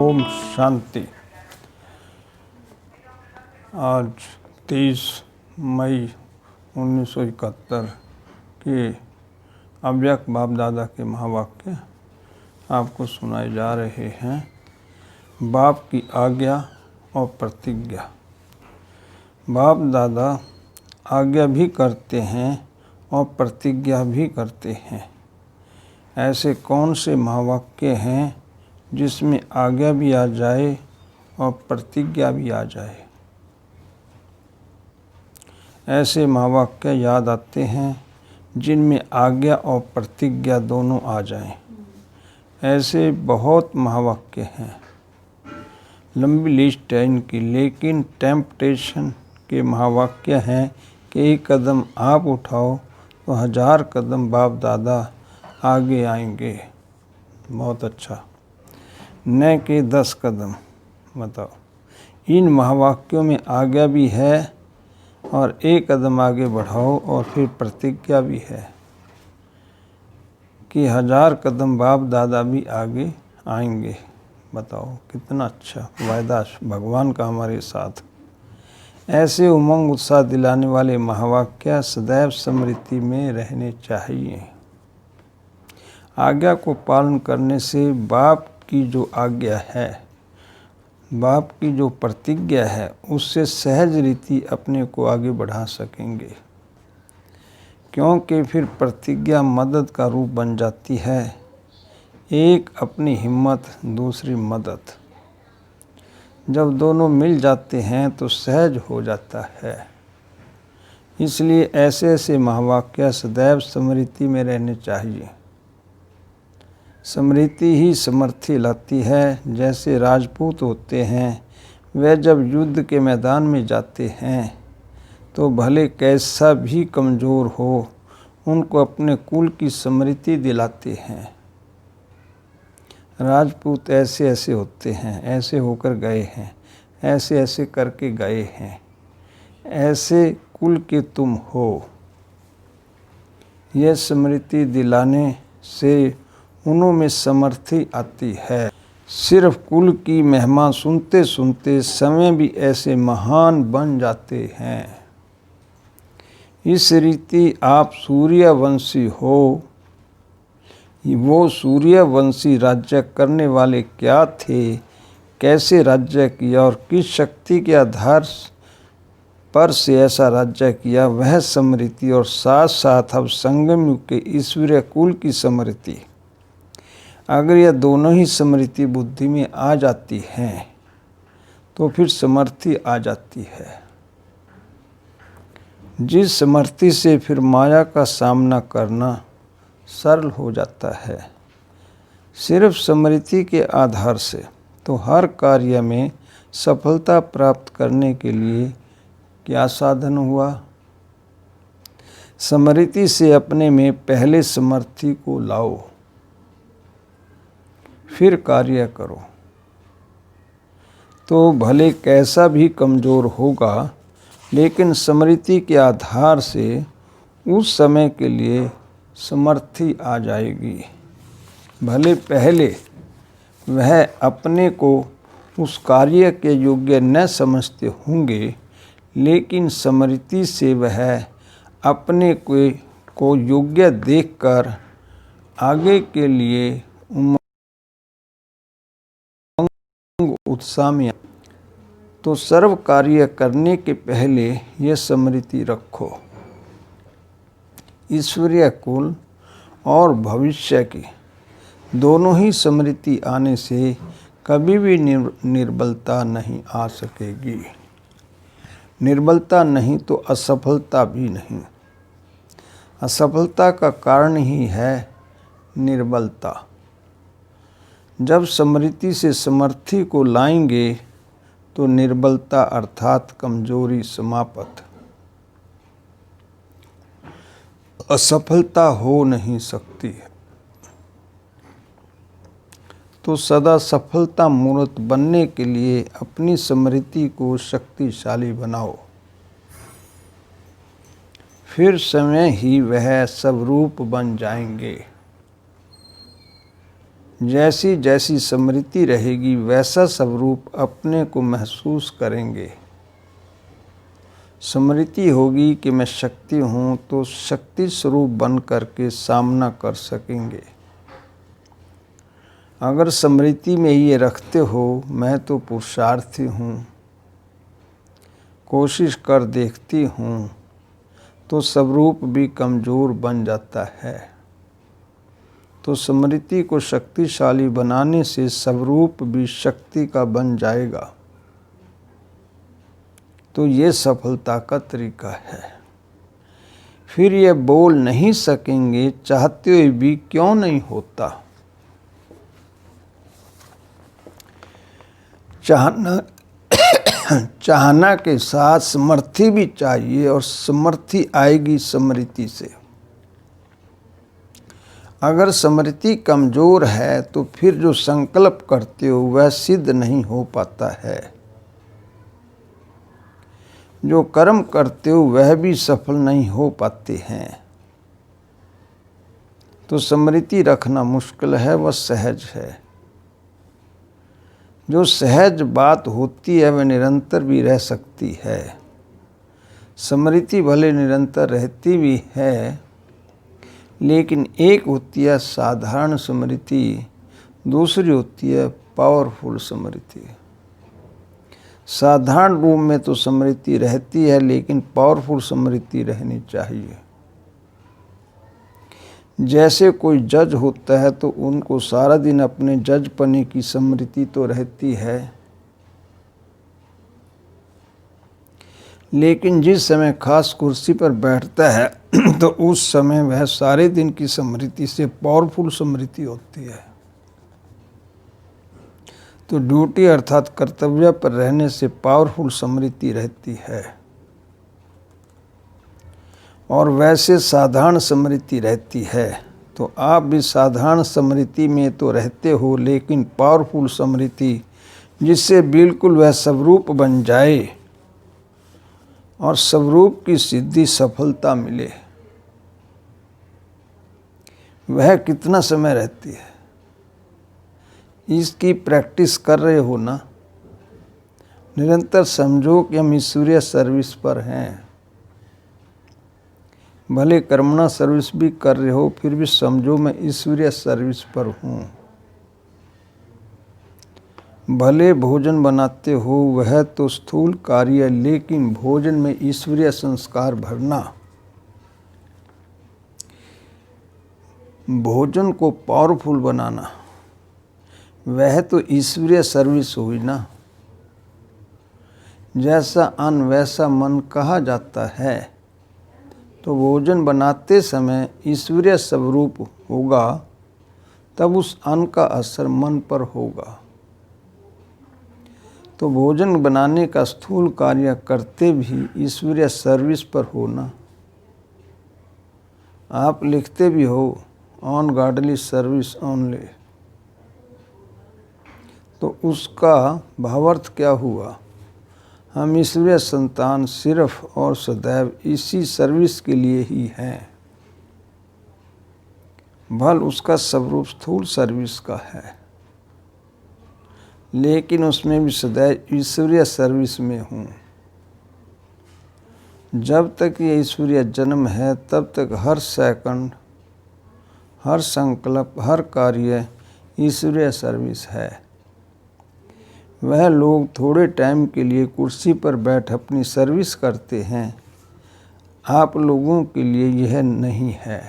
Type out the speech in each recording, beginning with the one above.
ओम शांति। आज 23 मई 1971 के अव्यक्त बाप दादा के महावाक्य आपको सुनाए जा रहे हैं। बाप की आज्ञा और प्रतिज्ञा। बाप दादा आज्ञा भी करते हैं और प्रतिज्ञा भी करते हैं। ऐसे कौन से महावाक्य हैं जिसमें आज्ञा भी आ जाए और प्रतिज्ञा भी आ जाए? ऐसे महावाक्य याद आते हैं जिनमें आज्ञा और प्रतिज्ञा दोनों आ जाएं। ऐसे बहुत महावाक्य हैं, लंबी लिस्ट है इनकी, लेकिन टेम्पटेशन के महावाक्य हैं कि एक कदम आप उठाओ तो 1000 कदम बाप दादा आगे आएंगे। बहुत अच्छा। न के 10 कदम। बताओ, इन महावाक्यों में आज्ञा भी है और एक कदम आगे बढ़ाओ, और फिर प्रतिज्ञा भी है कि 1000 कदम बाप दादा भी आगे आएंगे। बताओ कितना अच्छा वायदा भगवान का हमारे साथ। ऐसे उमंग उत्साह दिलाने वाले महावाक्य सदैव स्मृति में रहने चाहिए। आज्ञा को पालन करने से बाप की जो आज्ञा है, बाप की जो प्रतिज्ञा है, उससे सहज रीति अपने को आगे बढ़ा सकेंगे, क्योंकि फिर प्रतिज्ञा मदद का रूप बन जाती है। एक अपनी हिम्मत, दूसरी मदद। जब दोनों मिल जाते हैं तो सहज हो जाता है। इसलिए ऐसे ऐसे महावाक्य सदैव स्मृति में रहने चाहिए। स्मृति ही समर्थी लाती है। जैसे राजपूत होते हैं, वे जब युद्ध के मैदान में जाते हैं तो भले कैसा भी कमज़ोर हो, उनको अपने कुल की स्मृति दिलाते हैं। राजपूत ऐसे ऐसे होते हैं, ऐसे होकर गए हैं, ऐसे ऐसे करके गए हैं, ऐसे कुल के तुम हो। यह स्मृति दिलाने से उनमें समर्थी आती है। सिर्फ कुल की महिमा सुनते सुनते समय भी ऐसे महान बन जाते हैं। इस रीति आप सूर्यवंशी हो। वो सूर्यवंशी राज्य करने वाले क्या थे, कैसे राज्य किया और किस शक्ति के आधार पर से ऐसा राज्य किया, वह स्मृति और साथ साथ अब संगम युग के ईश्वरीय कुल की स्मृति। अगर यह दोनों ही स्मृति बुद्धि में आ जाती हैं तो फिर समर्थी आ जाती है, जिस समर्थी से फिर माया का सामना करना सरल हो जाता है। सिर्फ स्मृति के आधार से तो हर कार्य में सफलता प्राप्त करने के लिए क्या साधन हुआ? स्मृति से अपने में पहले समर्थी को लाओ, फिर कार्य करो। तो भले कैसा भी कमज़ोर होगा, लेकिन स्मृति के आधार से उस समय के लिए समर्थी आ जाएगी। भले पहले वह अपने को उस कार्य के योग्य न समझते होंगे, लेकिन स्मृति से वह अपने को योग्य देखकर आगे के लिए उत्साह में। तो सर्व कार्य करने के पहले यह स्मृति रखो, ईश्वरीय कुल और भविष्य की दोनों ही स्मृति आने से कभी भी निर्बलता नहीं आ सकेगी। निर्बलता नहीं तो असफलता भी नहीं। असफलता का कारण ही है निर्बलता। जब स्मृति से समर्थी को लाएंगे तो निर्बलता अर्थात कमजोरी समाप्त। असफलता हो नहीं सकती है। तो सदा सफलता मूर्त बनने के लिए अपनी स्मृति को शक्तिशाली बनाओ। फिर समय ही वह सब रूप बन जाएंगे। जैसी जैसी स्मृति रहेगी वैसा स्वरूप अपने को महसूस करेंगे। स्मृति होगी कि मैं शक्ति हूँ तो शक्ति स्वरूप बन करके सामना कर सकेंगे। अगर स्मृति में ये रखते हो मैं तो पुरुषार्थी हूँ, कोशिश कर देखती हूँ, तो स्वरूप भी कमज़ोर बन जाता है। तो स्मृति को शक्तिशाली बनाने से स्वरूप भी शक्ति का बन जाएगा। तो ये सफलता का तरीका है। फिर ये बोल नहीं सकेंगे चाहते हुए भी क्यों नहीं होता। चाहना के साथ समर्थी भी चाहिए और समर्थी आएगी स्मृति से। अगर स्मृति कमज़ोर है तो फिर जो संकल्प करते हो वह सिद्ध नहीं हो पाता है। जो कर्म करते हो वह भी सफल नहीं हो पाते हैं। तो स्मृति रखना मुश्किल है, वह सहज है। जो सहज बात होती है वह निरंतर भी रह सकती है। स्मृति भले निरंतर रहती भी है, लेकिन एक होती है साधारण स्मृति, दूसरी होती है पावरफुल स्मृति। साधारण रूप में तो स्मृति रहती है, लेकिन पावरफुल स्मृति रहनी चाहिए। जैसे कोई जज होता है तो उनको सारा दिन अपने जज पने की स्मृति तो रहती है, लेकिन जिस समय खास कुर्सी पर बैठता है तो उस समय वह सारे दिन की स्मृति से पावरफुल स्मृति होती है। तो ड्यूटी अर्थात कर्तव्य पर रहने से पावरफुल स्मृति रहती है। और वैसे साधारण स्मृति रहती है। तो आप भी साधारण स्मृति में तो रहते हो, लेकिन पावरफुल स्मृति जिससे बिल्कुल वह स्वरूप बन जाए और स्वरूप की सिद्धि सफलता मिले, वह कितना समय रहती है। इसकी प्रैक्टिस कर रहे हो ना। निरंतर समझो कि हम ईश्वरीय सर्विस पर हैं। भले कर्मणा सर्विस भी कर रहे हो, फिर भी समझो मैं ईश्वरीय सर्विस पर हूँ। भले भोजन बनाते हो वह तो स्थूल कार्य है, लेकिन भोजन में ईश्वरीय संस्कार भरना, भोजन को पावरफुल बनाना, वह तो ईश्वरीय सर्विस हुई ना। जैसा अन्न वैसा मन कहा जाता है, तो भोजन बनाते समय ईश्वरीय स्वरूप होगा, तब उस अन्न का असर मन पर होगा। तो भोजन बनाने का स्थूल कार्य करते भी ईश्वरीय सर्विस पर होना। आप लिखते भी हो ऑन गॉडली सर्विस ओनली, तो उसका भावार्थ क्या हुआ। हम ईश्वरीय संतान सिर्फ और सदैव इसी सर्विस के लिए ही हैं। भल उसका स्वरूप स्थूल सर्विस का है, लेकिन उसमें भी सदैव ईश्वरीय सर्विस में हूँ। जब तक ये ईश्वरीय जन्म है तब तक हर सेकंड, हर संकल्प, हर कार्य ईश्वरीय सर्विस है। वह लोग थोड़े टाइम के लिए कुर्सी पर बैठ अपनी सर्विस करते हैं, आप लोगों के लिए यह नहीं है।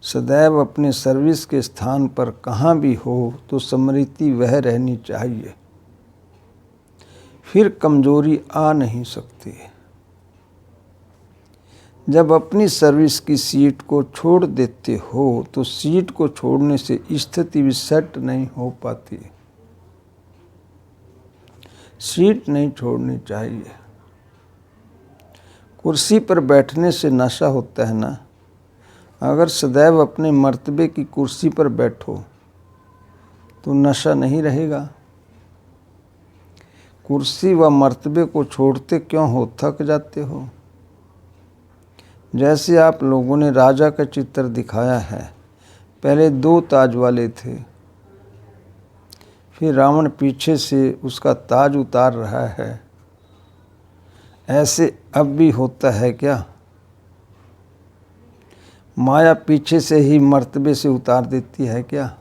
सदैव अपने सर्विस के स्थान पर कहाँ भी हो तो स्मृति वह रहनी चाहिए, फिर कमजोरी आ नहीं सकती। जब अपनी सर्विस की सीट को छोड़ देते हो तो सीट को छोड़ने से स्थिति भी सेट नहीं हो पाती। सीट नहीं छोड़नी चाहिए। कुर्सी पर बैठने से नशा होता है ना। अगर सदैव अपने मर्तबे की कुर्सी पर बैठो तो नशा नहीं रहेगा। कुर्सी व मर्तबे को छोड़ते क्यों हो, थक जाते हो। जैसे आप लोगों ने राजा का चित्र दिखाया है, पहले 2 ताज वाले थे, फिर रावण पीछे से उसका ताज उतार रहा है। ऐसे अब भी होता है क्या? माया पीछे से ही मर्तबे से उतार देती है क्या?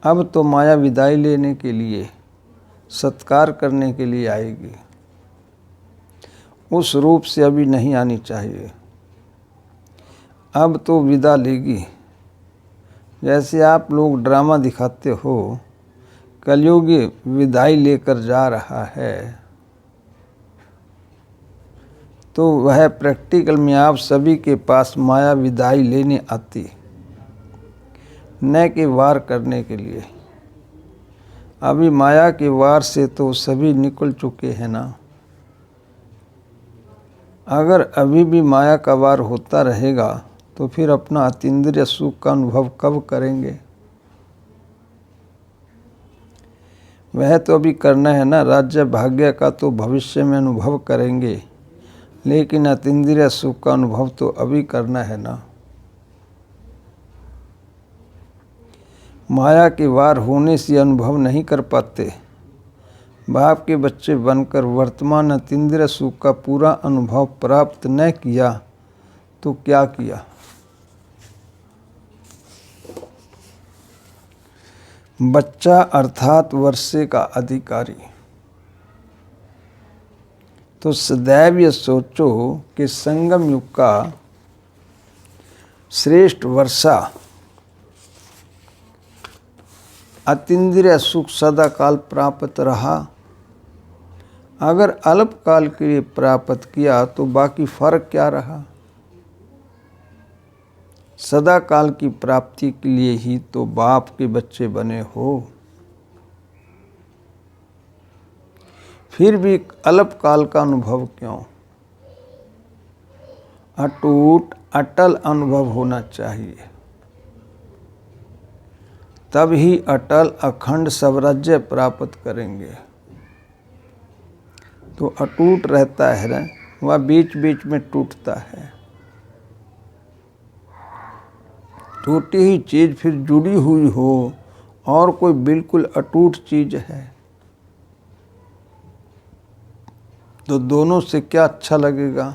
अब तो माया विदाई लेने के लिए, सत्कार करने के लिए आएगी। उस रूप से अभी नहीं आनी चाहिए। अब तो विदा लेगी। जैसे आप लोग ड्रामा दिखाते हो, कलयुगी विदाई लेकर जा रहा है, तो वह प्रैक्टिकल में आप सभी के पास माया विदाई लेने आती, न कि वार करने के लिए। अभी माया के वार से तो सभी निकल चुके हैं ना। अगर अभी भी माया का वार होता रहेगा तो फिर अपना अतीन्द्रिय सुख का अनुभव कब करेंगे? वह तो अभी करना है ना। राज्य भाग्य का तो भविष्य में अनुभव करेंगे, लेकिन अतीन्द्रिय सुख का अनुभव तो अभी करना है ना। माया के वार होने से अनुभव नहीं कर पाते। बाप के बच्चे बनकर वर्तमान अतीन्द्रिय सुख का पूरा अनुभव प्राप्त न किया तो क्या किया? बच्चा अर्थात वर्षे का अधिकारी। तो सदैव ये सोचो कि संगम युग का श्रेष्ठ वर्षा अतीन्द्रिय सुख सदा काल प्राप्त रहा। अगर अल्प काल के लिए प्राप्त किया तो बाकी फर्क क्या रहा? सदा काल की प्राप्ति के लिए ही तो बाप के बच्चे बने हो। फिर भी अल्प काल का अनुभव क्यों? अटूट अटल अनुभव होना चाहिए। तब ही अटल अखंड स्वराज्य प्राप्त करेंगे। तो अटूट रहता है ना, वह बीच बीच में टूटता है। टूटी ही चीज़ फिर जुड़ी हुई हो और कोई बिल्कुल अटूट चीज़ है तो दोनों से क्या अच्छा लगेगा?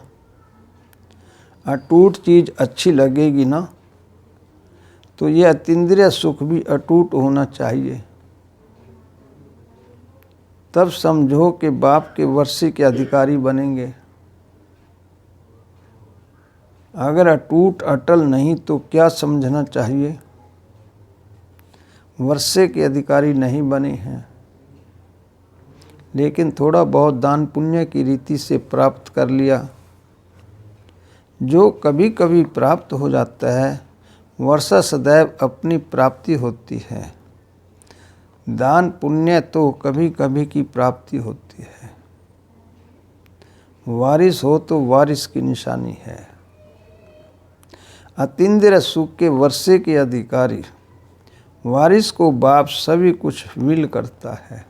अटूट चीज़ अच्छी लगेगी ना। तो ये अतीन्द्रिय सुख भी अटूट होना चाहिए। तब समझो कि बाप के वर्षे के अधिकारी बनेंगे। अगर अटूट अटल नहीं तो क्या समझना चाहिए? वर्षे के अधिकारी नहीं बने हैं, लेकिन थोड़ा बहुत दान पुण्य की रीति से प्राप्त कर लिया। जो कभी कभी प्राप्त हो जाता है, वर्षा सदैव अपनी प्राप्ति होती है। दान पुण्य तो कभी कभी की प्राप्ति होती है। वारिस हो तो वारिस की निशानी है। अतीन्द्रिय सुख के वर्षे के अधिकारी वारिस को बाप सभी कुछ विल करता है।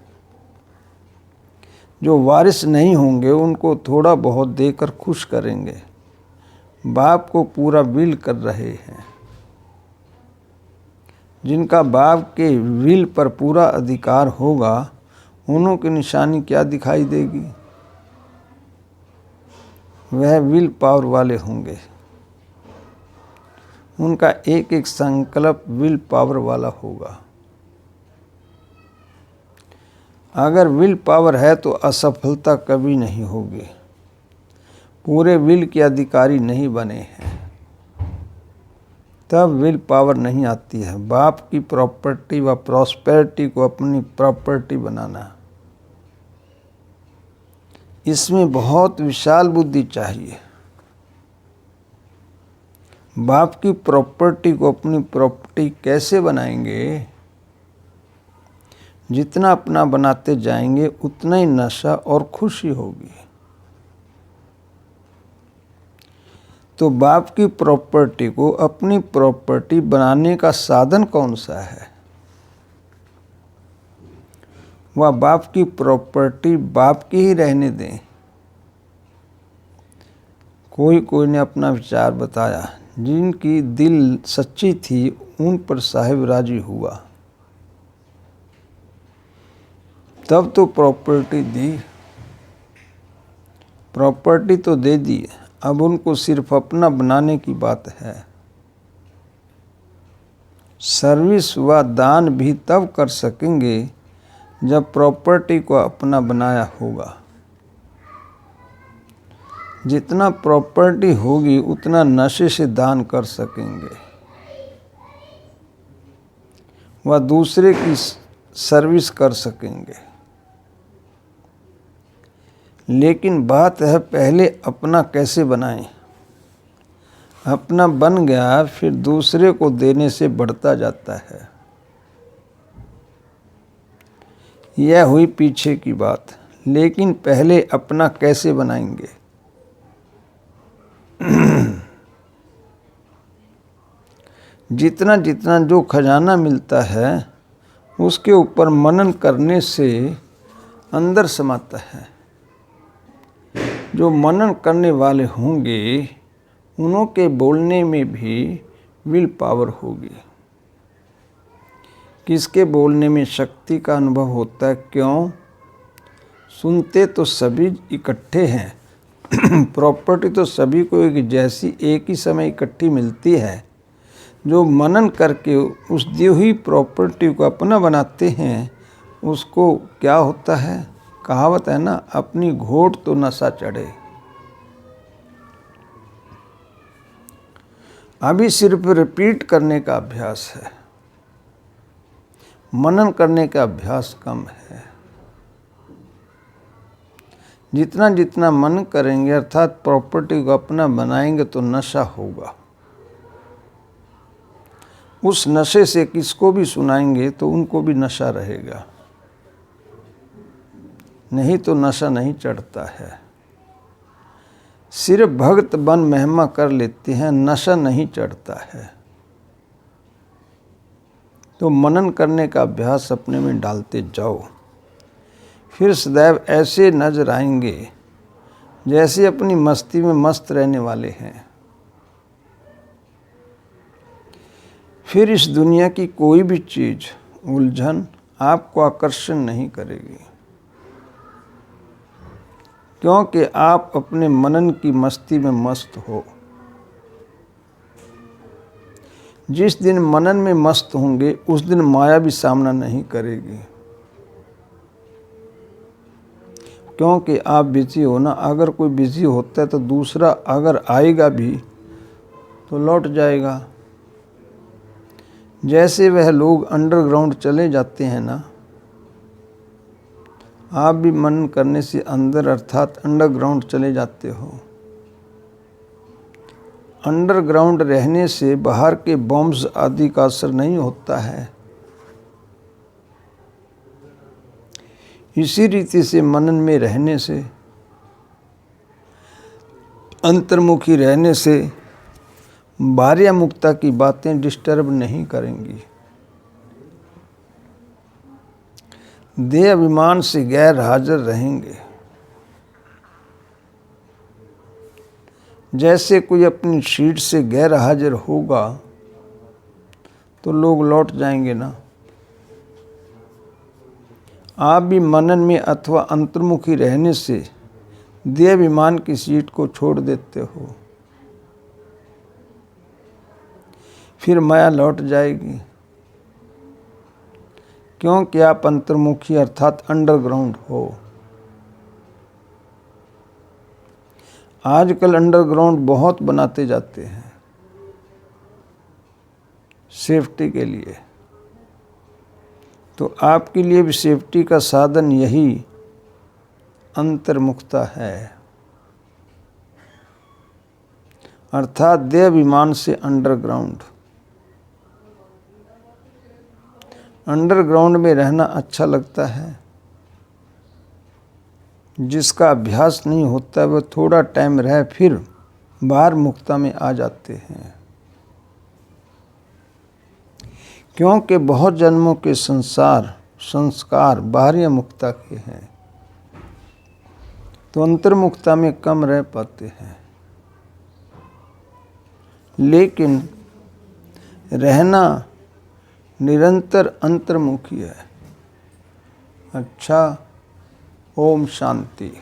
जो वारिस नहीं होंगे उनको थोड़ा बहुत देकर खुश करेंगे। बाप को पूरा विल कर रहे हैं। जिनका बाप के विल पर पूरा अधिकार होगा, उन्हों की निशानी क्या दिखाई देगी? वह विल पावर वाले होंगे। उनका एक एक संकल्प विल पावर वाला होगा। अगर विल पावर है तो असफलता कभी नहीं होगी। पूरे विल के अधिकारी नहीं बने हैं, तब विल पावर नहीं आती है। बाप की प्रॉपर्टी व प्रॉस्पेरिटी को अपनी प्रॉपर्टी बनाना, इसमें बहुत विशाल बुद्धि चाहिए। बाप की प्रॉपर्टी को अपनी प्रॉपर्टी कैसे बनाएंगे? जितना अपना बनाते जाएंगे उतना ही नशा और खुशी होगी। तो बाप की प्रॉपर्टी को अपनी प्रॉपर्टी बनाने का साधन कौन सा है? वह बाप की प्रॉपर्टी बाप की ही रहने दें। कोई ने अपना विचार बताया, जिनकी दिल सच्ची थी उन पर साहिब राजी हुआ। तब तो प्रॉपर्टी तो दे दी, अब उनको सिर्फ अपना बनाने की बात है। सर्विस व दान भी तब कर सकेंगे जब प्रॉपर्टी को अपना बनाया होगा। जितना प्रॉपर्टी होगी उतना नशे से दान कर सकेंगे व दूसरे की सर्विस कर सकेंगे। लेकिन बात है पहले अपना कैसे बनाएं। अपना बन गया फिर दूसरे को देने से बढ़ता जाता है। यह हुई पीछे की बात। लेकिन पहले अपना कैसे बनाएंगे। जितना जितना जो खजाना मिलता है उसके ऊपर मनन करने से अंदर समाता है। जो मनन करने वाले होंगे उन्हों के बोलने में भी विल पावर होगी। किसके बोलने में शक्ति का अनुभव होता है। क्यों? सुनते तो सभी इकट्ठे हैं प्रॉपर्टी तो सभी को एक जैसी एक ही समय इकट्ठी मिलती है। जो मनन करके उस दी हुई प्रॉपर्टी को अपना बनाते हैं उसको क्या होता है। कहावत है ना, अपनी घोट तो नशा चढ़े। अभी सिर्फ रिपीट करने का अभ्यास है, मनन करने का अभ्यास कम है। जितना जितना मन करेंगे अर्थात प्रॉपर्टी को अपना बनाएंगे तो नशा होगा। उस नशे से किसको भी सुनाएंगे तो उनको भी नशा रहेगा, नहीं तो नशा नहीं चढ़ता है। सिर्फ भक्त बन महिमा कर लेते हैं, नशा नहीं चढ़ता है। तो मनन करने का अभ्यास अपने में डालते जाओ, फिर सदैव ऐसे नजर आएंगे जैसे अपनी मस्ती में मस्त रहने वाले हैं। फिर इस दुनिया की कोई भी चीज उलझन आपको आकर्षण नहीं करेगी, क्योंकि आप अपने मनन की मस्ती में मस्त हो। जिस दिन मनन में मस्त होंगे उस दिन माया भी सामना नहीं करेगी, क्योंकि आप बिजी हो ना। अगर कोई बिजी होता है तो दूसरा अगर आएगा भी तो लौट जाएगा। जैसे वह लोग अंडरग्राउंड चले जाते हैं ना, आप भी मनन करने से अंदर अर्थात अंडरग्राउंड चले जाते हो। अंडरग्राउंड रहने से बाहर के बॉम्ब्स आदि का असर नहीं होता है। इसी रीति से मनन में रहने से, अंतर्मुखी रहने से बाह्य मुक्ता की बातें डिस्टर्ब नहीं करेंगी। देह अभिमान से गैर हाजिर रहेंगे। जैसे कोई अपनी सीट से गैर हाजिर होगा तो लोग लौट जाएंगे ना। आप भी मनन में अथवा अंतर्मुखी रहने से देह अभिमान की सीट को छोड़ देते हो, फिर माया लौट जाएगी, क्योंकि आप अंतर्मुखी अर्थात अंडरग्राउंड हो। आजकल अंडरग्राउंड बहुत बनाते जाते हैं सेफ्टी के लिए, तो आपके लिए भी सेफ्टी का साधन यही अंतर्मुखता है, अर्थात देह अभिमान से अंडरग्राउंड। अंडरग्राउंड में रहना अच्छा लगता है। जिसका अभ्यास नहीं होता वह थोड़ा टाइम रह फिर बाहर मुक्ता में आ जाते हैं, क्योंकि बहुत जन्मों के संस्कार बाहरी मुक्ता के हैं, तो अंतर्मुक्ता में कम रह पाते हैं। लेकिन रहना निरंतर अंतर्मुखी है। अच्छा, ओम शांति।